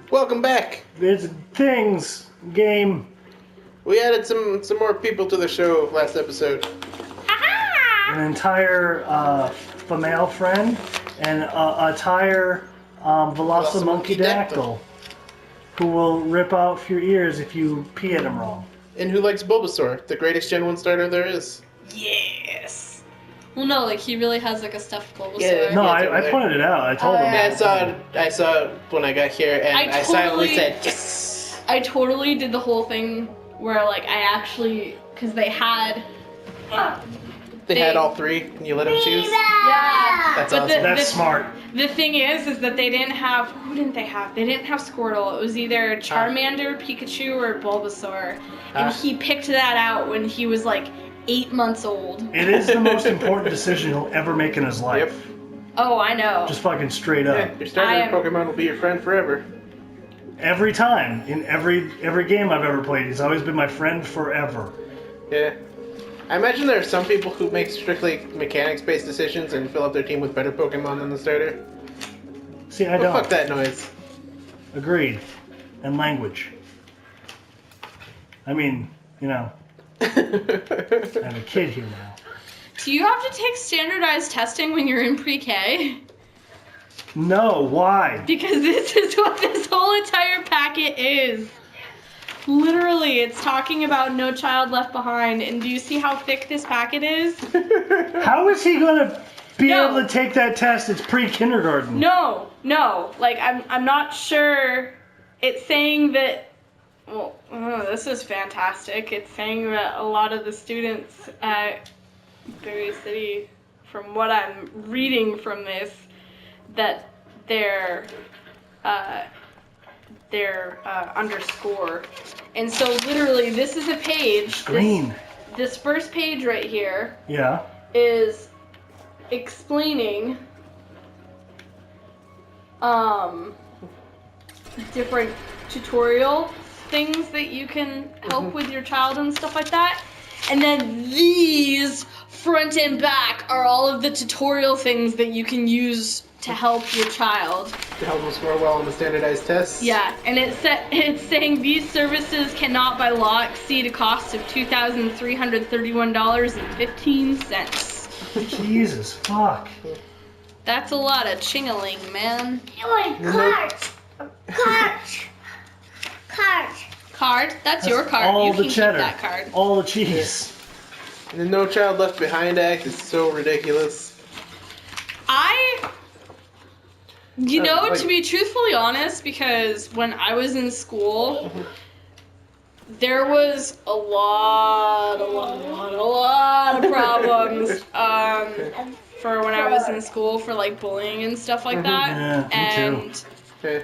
Welcome back. It's things game. We added some more people to the show last episode. An entire female friend and a entire Velocimonkey who will rip out your ears if you pee at him wrong. And who likes Bulbasaur, the greatest Gen 1 starter there is. Yes. Well, no, like he really has like a stuffed Bulbasaur. Yeah, No, Yeah, I pointed it out. I told him. Yeah, I saw it when I got here, and I silently said yes. I totally did the whole thing where like I actually, because they had. They had all three, and you let them choose. Yeah. That's but awesome. That's smart. The thing is that they didn't have. Who didn't they have? They didn't have Squirtle. It was either Charmander, Pikachu, or Bulbasaur, and he picked that out when he was like 8 months old. It is the most important decision he'll ever make in his life. Yep. Oh, I know. Just fucking straight up. Yeah, your starter Pokemon will be your friend forever. Every time, in every game I've ever played, he's always been my friend forever. Yeah. I imagine there are some people who make strictly mechanics-based decisions and fill up their team with better Pokemon than the starter. See, I Well, don't. fuck that noise. Agreed. And language. I mean, you know, I have a kid here now. Do you have to take standardized testing when you're in pre-K? No, why? Because this is what this whole entire packet is. Literally, it's talking about No Child Left Behind, and do you see how thick this packet is? How is he gonna be able to take that test? It's pre-kindergarten. No. Like, I'm not sure. It's saying that, well, this is fantastic. It's saying that a lot of the students at Berry City, from what I'm reading from this, that they're underscore. And so literally this is a page. Green. This first page right here Yeah. is explaining different tutorial things that you can help with your child and stuff like that. And then these front and back are all of the tutorial things that you can use to help your child. To help them score well on the standardized tests. Yeah, and it's saying these services cannot by law exceed a cost of $2,331.15. Jesus, fuck. That's a lot of ching-a-ling, man. Card? That's your card. All You the can cheddar. keep that card. All the cheese. And the No Child Left Behind Act is so ridiculous. To be truthfully honest, because when I was in school, there was a lot of problems for when I was in school for like bullying and stuff like that. Yeah, me too. Okay.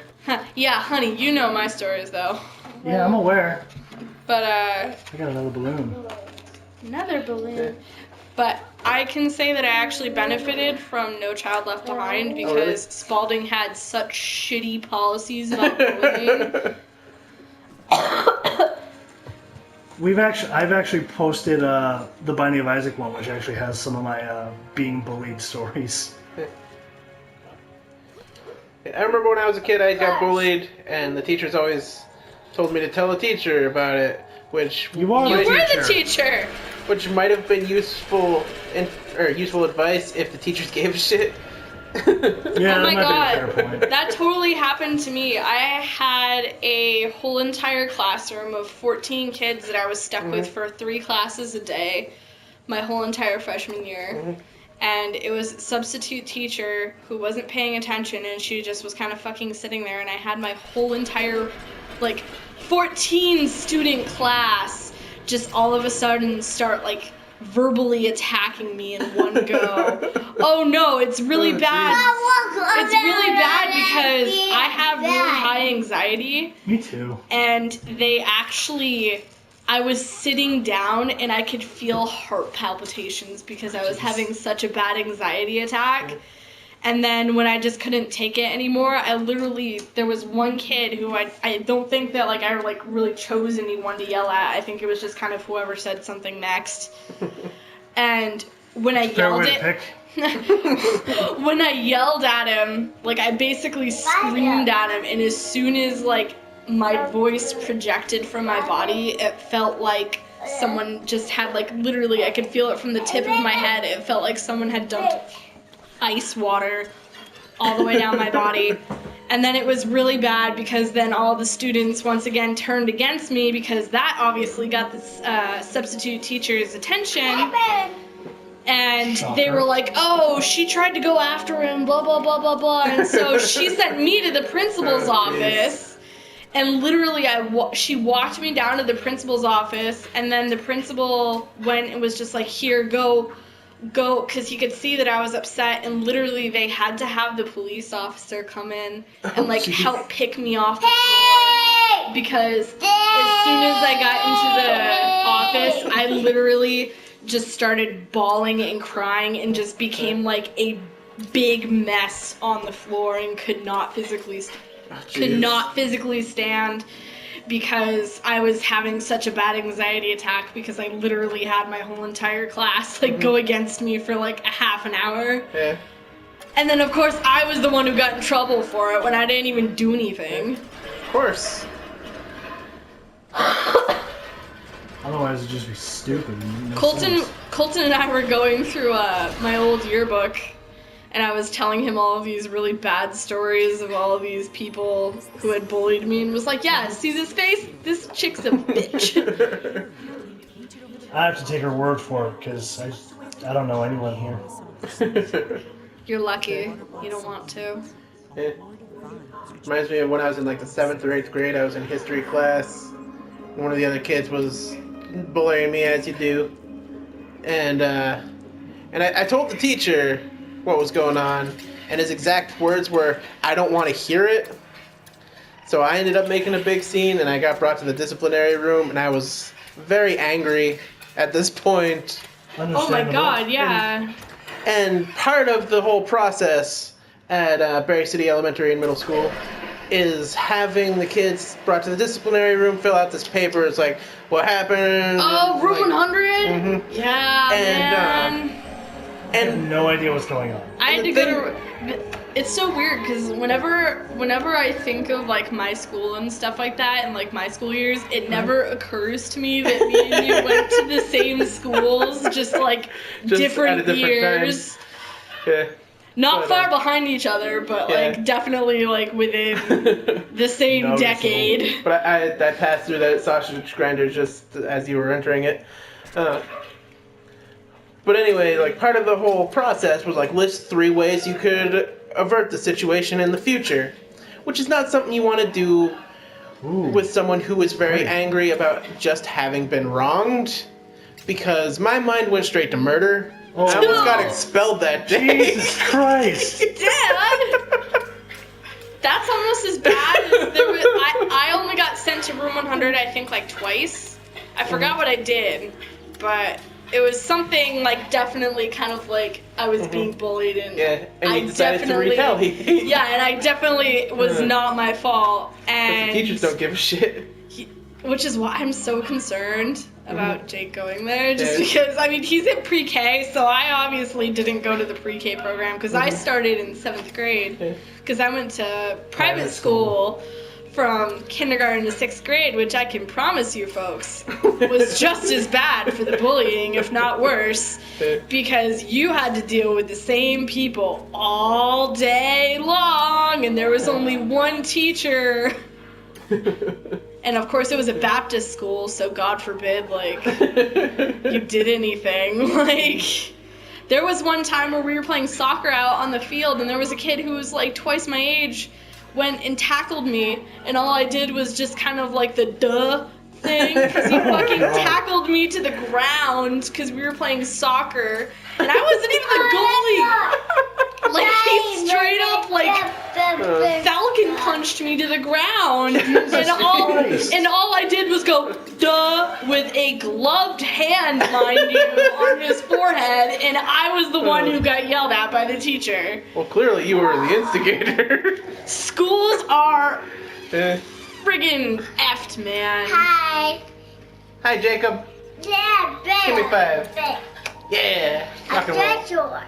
Yeah, honey, you know my stories though. Yeah, I'm aware. But I got another balloon. another balloon. But I can say that I actually benefited from No Child Left Behind because really? Spalding had such shitty policies about bullying. I've actually posted the Binding of Isaac one, which actually has some of my being bullied stories. I remember when I was a kid, I got bullied, and the teachers always told me to tell a teacher about it, which You were the teacher! which might have been useful advice if the teachers gave a shit. Yeah, Oh that my might be a god, fair point. that totally happened to me. I had a whole entire classroom of 14 kids that I was stuck with for 3 classes a day my whole entire freshman year. And it was a substitute teacher who wasn't paying attention, and she just was kind of fucking sitting there, and I had my whole entire, 14 student class just all of a sudden start, verbally attacking me in one go. Oh no, it's really bad. It's really bad because I have really high anxiety. Me too. And I was sitting down and I could feel heart palpitations because I was having such a bad anxiety attack. And then when I just couldn't take it anymore, there was one kid who I don't think that I really chose anyone to yell at. I think it was just kind of whoever said something next. And when I yelled it, when I yelled at him, like I basically screamed at him, and as soon as like my voice projected from my body, it felt like someone just had like literally I could feel it from the tip of my head. It felt like someone had dumped ice water all the way down my body. And then it was really bad because then all the students once again turned against me because that obviously got the substitute teacher's attention. And they were like, oh, she tried to go after him, blah, blah, blah, blah, blah. And so she sent me to the principal's office. And literally, she walked me down to the principal's office. And then the principal went and was just like, here, go. Because he could see that I was upset. And literally, they had to have the police officer come in and like help pick me off the floor. Because as soon as I got into the office, I literally just started bawling and crying and just became like a big mess on the floor and could not physically stand because I was having such a bad anxiety attack because I literally had my whole entire class like go against me for like a half an hour. Yeah. And then of course I was the one who got in trouble for it when I didn't even do anything. Of course. Otherwise, it'd just be stupid. No Colton sense. and I were going through my old yearbook, and I was telling him all of these really bad stories of all of these people who had bullied me, and was like, yeah, see this face? This chick's a bitch. I have to take her word for it because I don't know anyone here. You're lucky. You don't want to. Yeah. Reminds me of when I was in like the 7th or 8th grade. I was in history class. One of the other kids was bullying me, as you do, and I told the teacher what was going on, and his exact words were, "I don't want to hear it." So I ended up making a big scene, and I got brought to the disciplinary room, and I was very angry at this point. Oh my god, yeah. And part of the whole process at Berry City Elementary and Middle School is having the kids brought to the disciplinary room, fill out this paper. It's like, what happened? Oh, room 100? Mm-hmm. Yeah, man. I have no idea what's going on. I had to go to... It's so weird, because whenever I think of, like, my school and stuff like that, and, like, my school years, it never occurs to me that me and you went to the same schools, just different years. Time. Yeah. Not far behind each other, but like definitely like within the same decade. But I passed through that sausage grinder just as you were entering it. But anyway, like part of the whole process was like list 3 ways you could avert the situation in the future, which is not something you want to do with someone who is very angry about just having been wronged, because my mind went straight to murder. Oh. I almost got expelled that day. Jesus Christ! Dad! That's almost as bad as there was. I only got sent to room 100, I think, like twice. I forgot what I did, but it was something like definitely kind of like I was being bullied, and and you decided to retaliate. Yeah, and I definitely was not my fault. And the teachers don't give a shit. Which is why I'm so concerned about Jake going there, just because, I mean, he's in pre-K, so I obviously didn't go to the pre-K program, because I started in 7th grade, because I went to private school from kindergarten to 6th grade, which I can promise you folks was just as bad for the bullying, if not worse, because you had to deal with the same people all day long, and there was only one teacher. And of course it was a Baptist school, so God forbid, like, you did anything. Like, there was one time where we were playing soccer out on the field, and there was a kid who was like twice my age, went and tackled me, and all I did was just kind of like the duh thing, because he fucking tackled me to the ground because we were playing soccer, and I wasn't even the goalie. Like, he straight up, like, Falcon punched me to the ground, and all I did was go, duh, with a gloved hand, mind you, on his forehead, and I was the one who got yelled at by the teacher. Well, clearly you were the instigator. Schools are friggin' effed, man. Hi. Hi, Jacob. Yeah, Give me 5. Yeah. Rock and roll.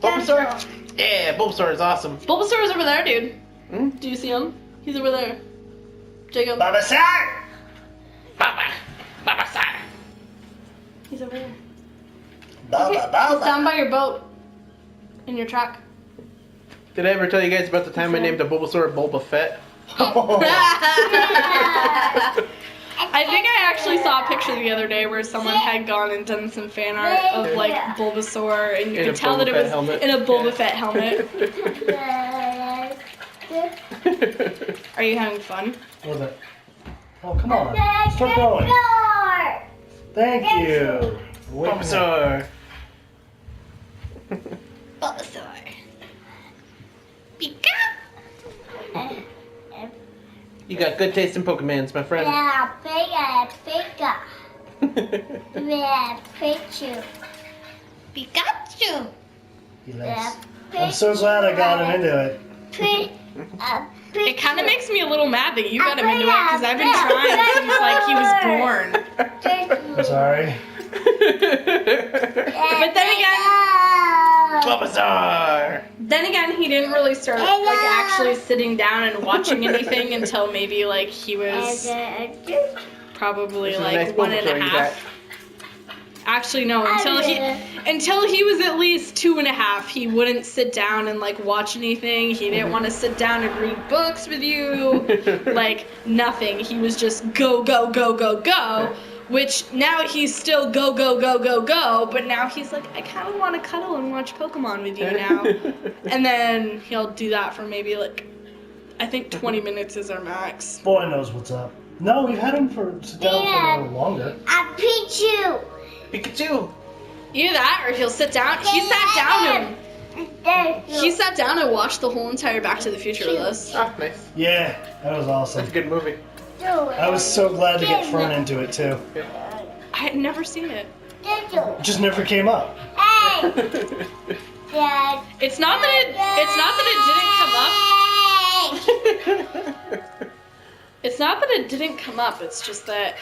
Bulbasaur? Yeah, Bulbasaur is awesome. Bulbasaur's over there, dude. Hmm? Do you see him? He's over there. Jacob. Bulbasaur! Bulbasaur. He's over there. Bulba, He's Bulba. down by your boat. In your truck. Did I ever tell you guys about the time I named a Bulbasaur Bulba Fett? I think I actually saw a picture the other day where someone had gone and done some fan art of like Bulbasaur, and you In could a tell that it Boba Fett was helmet. in a Boba Yeah. Fett helmet. Are you having fun? What was it? Oh, come on. Start going. Thank you. Wait a minute. Bulbasaur. Bulbasaur. Pika. You got good taste in Pokemons, my friend. Pikachu. He likes- I'm so glad I got him into it. It kind of makes me a little mad that you got him into it because I've been trying since like he was born. I'm sorry. But then again, Bulbasaur. he didn't really start like actually sitting down and watching anything until maybe like he was probably This is a like nice 1.5. Bulbasaur you got. Actually, no. Until he was at least 2.5, he wouldn't sit down and like watch anything. He didn't want to sit down and read books with you, like nothing. He was just go go go go go. Which now he's still go go go go go, but now he's like, I kind of want to cuddle and watch Pokemon with you now. And then he'll do that for maybe like, I think 20 minutes is our max. Boy knows what's up. No, we've had him sit down for a little longer. Pikachu. Either that, or he'll sit down. He sat down and watched the whole entire Back to the Future with us. Ah, nice. Yeah, that was awesome. That's a good movie. I was so glad to get thrown into it too. I had never seen it. It just never came up. It's not that it didn't come up. It's not that it didn't come up. It's just that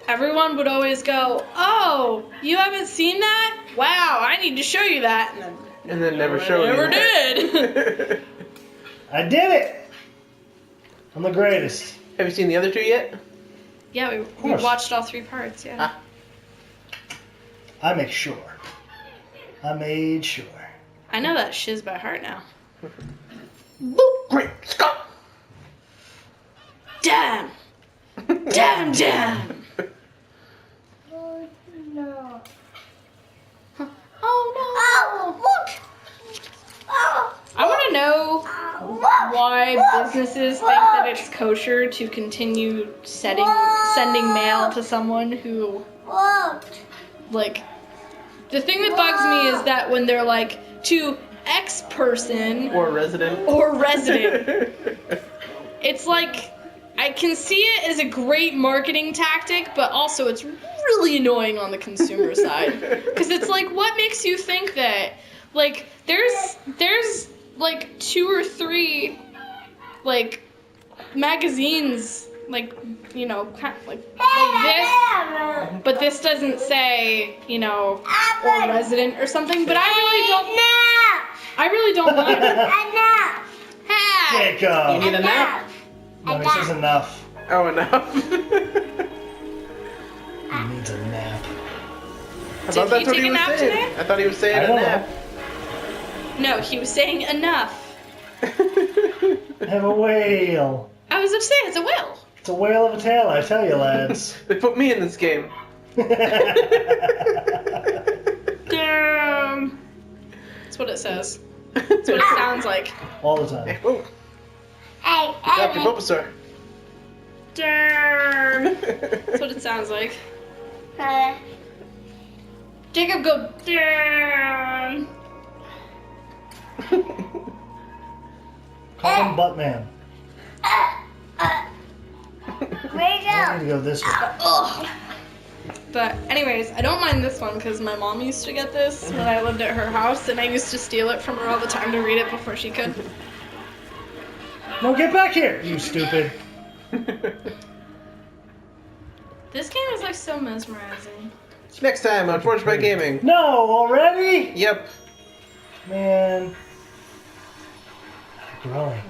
everyone would always go, "Oh, you haven't seen that? Wow, I need to show you that." And then never showed Never you. did. I did it! I'm the greatest. Have you seen the other two yet? Yeah, we course. watched all 3 parts. Yeah. Ah. I make sure. I made sure. I know that shiz by heart now. Great Scott. Damn. Damn. Oh no. I want to know why businesses think that it's kosher to continue sending mail to someone who, like, the thing that bugs me is that when they're like, to X person Or resident. it's like, I can see it as a great marketing tactic, but also it's really annoying on the consumer side. Because it's like, what makes you think that? Like, there's like 2 or 3, like, magazines, like, you know, like this, but this doesn't say, you know, or resident or something, but I really don't want it. Hey! Jacob! You need a nap? No, he says enough. Oh, enough. He needs a nap. I thought Did he that's what take he a was nap saying. today? I thought he was saying I a don't nap. No, he was saying enough. Have a whale. I was upset, it's a whale. It's a whale of a tail, I tell you, lads. They put me in this game. Damn. That's what it says. That's what it sounds like. All the time. Hey, whoa. Drop your Bulbasaur. Damn. That's what it sounds like. Jacob, go. Damn. Call him Buttman. I need to go this way. Ugh. But anyways, I don't mind this one because my mom used to get this when I lived at her house, and I used to steal it from her all the time to read it before she could. No, get back here, you stupid. This game is like so mesmerizing. Next time on Forged by Gaming. No, already? Yep. Man. Growing.